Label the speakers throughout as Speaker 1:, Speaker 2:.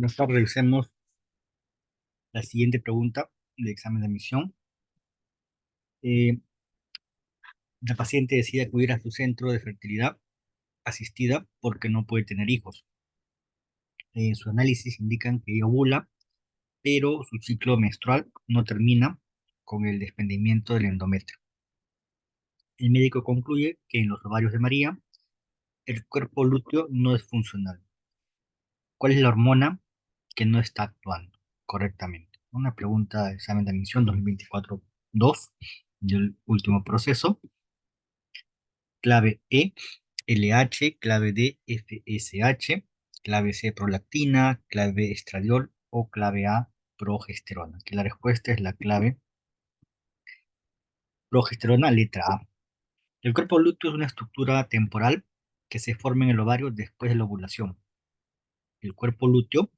Speaker 1: Nosotros revisemos la siguiente pregunta de examen de admisión. Eh, la paciente decide acudir a su centro de fertilidad asistida porque no puede tener hijos. Sus análisis indican que ella ovula, pero su ciclo menstrual no termina con el desprendimiento del endometrio. El médico concluye que en los ovarios de María el cuerpo lúteo no es funcional. ¿Cuál es la hormona que no está actuando correctamente? Una pregunta de examen de admisión 2024-2 del último proceso. Clave E, LH, clave D, FSH, clave C, prolactina, clave B, estradiol o clave A, progesterona. Que la respuesta es la clave progesterona, letra A. El cuerpo lúteo es una estructura temporal que se forma en el ovario después de la ovulación. El cuerpo lúteo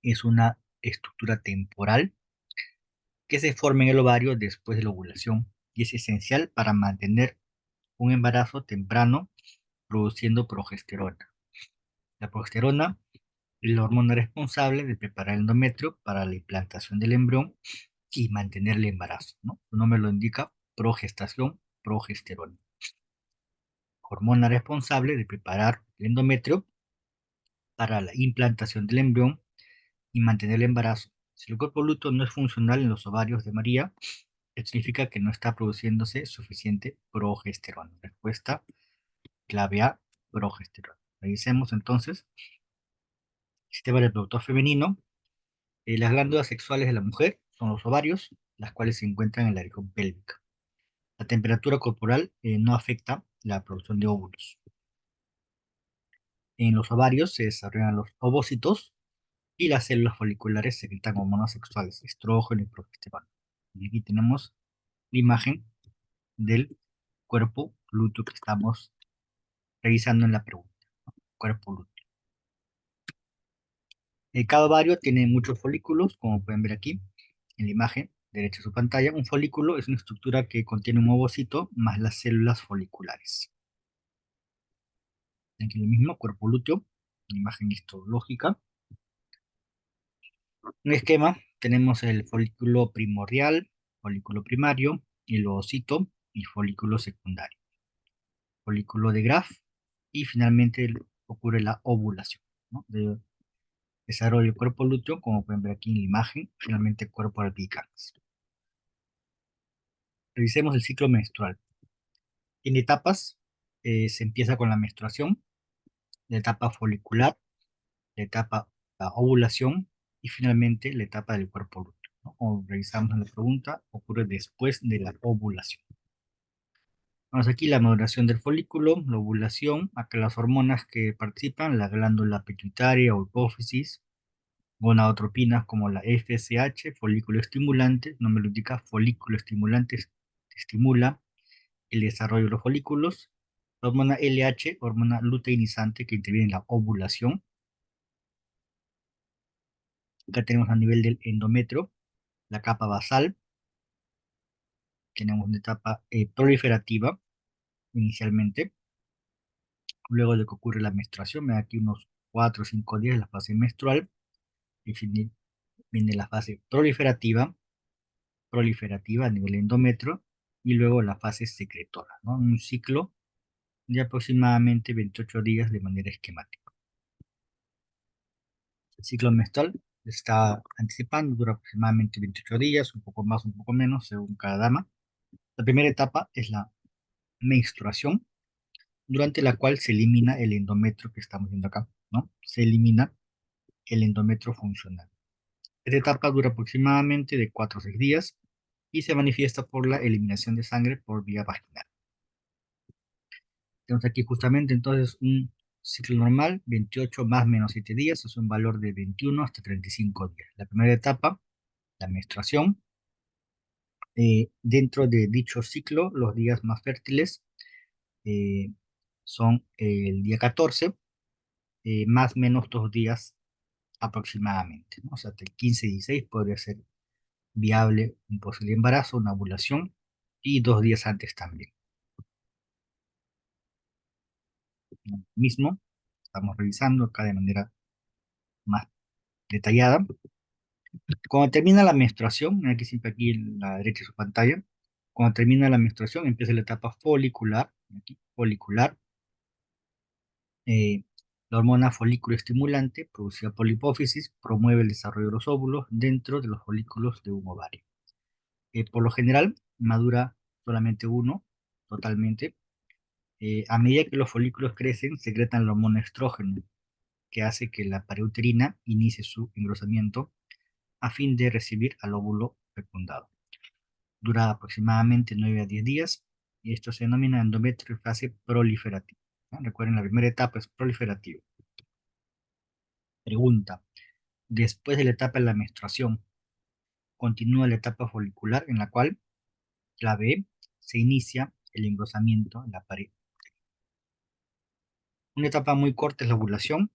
Speaker 1: es una estructura temporal que se forma en el ovario después de la ovulación y es esencial para mantener un embarazo temprano produciendo progesterona. La progesterona es la hormona responsable de preparar el endometrio para la implantación del embrión y mantener el embarazo, ¿no? Su nombre lo indica, progestación, progesterona. Hormona responsable de preparar el endometrio para la implantación del embrión y mantener el embarazo. Si el cuerpo lúteo no es funcional en los ovarios de María, esto significa que no está produciéndose suficiente progesterona. Respuesta clave A, progesterona. Revisemos entonces el sistema reproductor femenino. Las glándulas sexuales de la mujer son los ovarios, las cuales se encuentran en la región pélvica. La temperatura corporal no afecta la producción de óvulos. En los ovarios se desarrollan los ovocitos y las células foliculares secretan hormonas sexuales, estrógeno y progesterona. Y aquí tenemos la imagen del cuerpo lúteo que estamos revisando en la pregunta. Cuerpo lúteo. Cada ovario tiene muchos folículos, como pueden ver aquí en la imagen derecha de su pantalla. Un folículo es una estructura que contiene un ovocito más las células foliculares. Aquí lo mismo, cuerpo lúteo, una imagen histológica. Un esquema, tenemos el folículo primordial, folículo primario, el ovocito y folículo secundario. Folículo de Graf y finalmente ocurre la ovulación, ¿no? De desarrollo del cuerpo lúteo, como pueden ver aquí en la imagen, finalmente cuerpo albicans. Revisemos el ciclo menstrual. Tiene etapas, se empieza con la menstruación, la etapa folicular, la etapa la ovulación y finalmente la etapa del cuerpo lúteo, ¿no? Como revisamos en la pregunta, ocurre después de la ovulación. Vamos aquí la maduración del folículo, la ovulación, acá las hormonas que participan, la glándula pituitaria o hipófisis, gonadotropinas como la FSH, folículo estimulante, no me lo indica, folículo estimulante estimula el desarrollo de los folículos. La hormona LH, hormona luteinizante que interviene en la ovulación. Acá tenemos a nivel del endometrio, la capa basal. Tenemos una etapa proliferativa inicialmente. Luego de que ocurre la menstruación, me da aquí unos 4 o 5 días la fase menstrual. Y viene la fase proliferativa a nivel endometrio. Y luego la fase secretora, ¿no? Un ciclo de aproximadamente 28 días de manera esquemática. El ciclo menstrual está anticipando, dura aproximadamente 28 días, un poco más, un poco menos, según cada dama. La primera etapa es la menstruación, durante la cual se elimina el endometrio que estamos viendo acá, ¿no? Se elimina el endometrio funcional. Esta etapa dura aproximadamente de 4 a 6 días y se manifiesta por la eliminación de sangre por vía vaginal. Tenemos aquí justamente entonces un ciclo normal, 28 más menos 7 días, es un valor de 21 hasta 35 días. La primera etapa, la menstruación. Dentro de dicho ciclo, los días más fértiles eh, son el día 14, más o menos 2 días aproximadamente, ¿no? O sea, el 15 y 16 podría ser viable un posible embarazo, una ovulación, y 2 días antes también. Mismo, estamos revisando acá de manera más detallada. Cuando termina la menstruación, aquí siempre aquí en la derecha de su pantalla, cuando termina la menstruación empieza la etapa folicular, aquí, folicular. Eh, la hormona folículo estimulante, producida por la hipófisis, promueve el desarrollo de los óvulos dentro de los folículos de un ovario. Por lo general, madura solamente uno, totalmente. A medida que los folículos crecen, secretan la hormona estrógeno, que hace que la pared uterina inicie su engrosamiento a fin de recibir al óvulo fecundado. Dura aproximadamente 9 a 10 días y esto se denomina endometrio fase proliferativa, ¿no? Recuerden, la primera etapa es proliferativa. Pregunta: después de la etapa de la menstruación, continúa la etapa folicular en la cual, clave E, se inicia el engrosamiento en la pared. Una etapa muy corta es la ovulación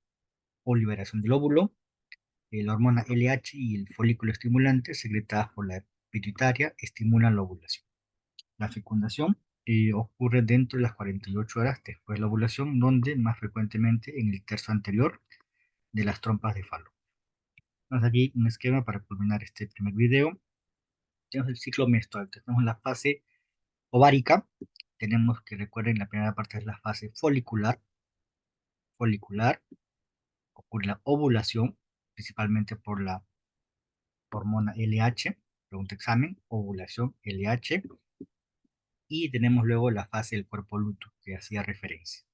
Speaker 1: o liberación del óvulo. La hormona LH y el folículo estimulante secretadas por la pituitaria estimulan la ovulación. La fecundación ocurre dentro de las 48 horas después de la ovulación, donde más frecuentemente en el tercio anterior de las trompas de falo. Tenemos aquí un esquema para culminar este primer video. Tenemos el ciclo menstrual, tenemos la fase ovárica, tenemos que, recuerden, la primera parte es la fase folicular, ocurre la ovulación, principalmente por la hormona LH, pregunta examen, ovulación LH, y tenemos luego la fase del cuerpo lúteo, que hacía referencia.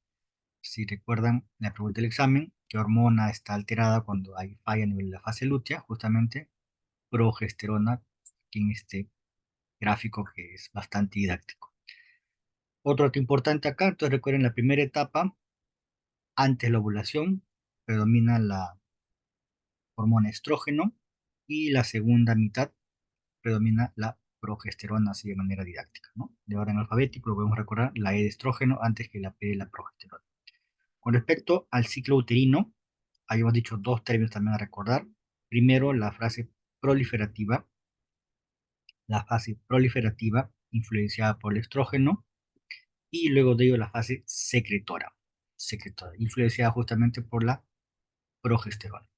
Speaker 1: Si recuerdan la pregunta del examen, ¿qué hormona está alterada cuando hay falla a nivel de la fase lútea? Justamente progesterona, aquí en este gráfico que es bastante didáctico. Otro dato importante acá, entonces recuerden la primera etapa, antes de la ovulación, predomina la hormona estrógeno y la segunda mitad predomina la progesterona, así de manera didáctica, ¿no? De orden alfabético, lo podemos recordar, la E de estrógeno antes que la P de la progesterona. Con respecto al ciclo uterino, habíamos dicho dos términos también a recordar. Primero, la fase proliferativa influenciada por el estrógeno, y luego de ello la fase secretora, influenciada justamente por la progesterona.